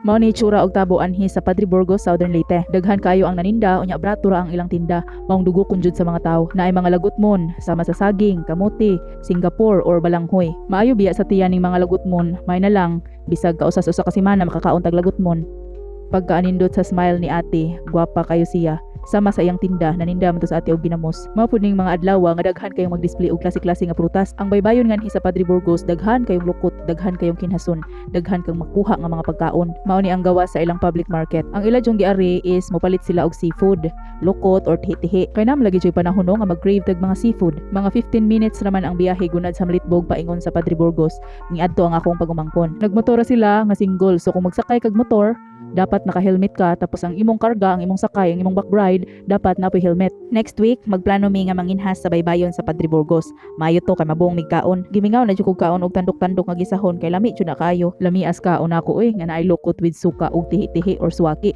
Mao ni itsura og tabo anhi sa Padre Burgos, Southern Leyte. Daghan kayo ang naninda unya brato ra ang ilang tinda. Maong dugo kunjud sa mga tawo. Naay mga lagutmon sama sa saging, kamote, Singapore or balanghoy. Maayo biya sa tiyan ning mga lagutmon, may na lang bisag kausas usa ka semana makakaon tag lagutmon. Pagkaanindot sa smile ni ate, gwapa kayo siya. Sama sa iyang tinda, naninda man to sa ate og ginamos. Mao pud ning mga adlaw nga daghan kayong mag-display og klase-klase nga prutas. Ang baybayon nganhi sa Padre Burgos, daghan kayong lukot, daghan kayong kinhason, daghan kang makuha nga mga pagkaon. Mao ni ang gawa sa ilang public market. Ang ila jung giari is mopalit sila og seafood, lukot or tihi-tihi. Kay nam lagi joy panahon nga mag-crave tag mga seafood. Mga 15 minutes raman ang biyahe gunad sa Malitbog paingon sa Padre Burgos. Niadto ang akong pagumangkon. Nagmotora sila nga single, so kung magsakay kag motor, dapat naka-helmet ka, tapos ang imong karga, ang imong sakay, ang imong backbride, dapat napoy helmet. Next week, magplano mi nga manginhas sa baybayon sa Padre Burgos. Mayo to kay mabuong migkaon. Gimingaw na jud kog kaon og tandok-tandok nga gisahon kay lami jud na kayo. Lami as kaon ako nga naay lukot with suka og tihi-tihi or suwaki.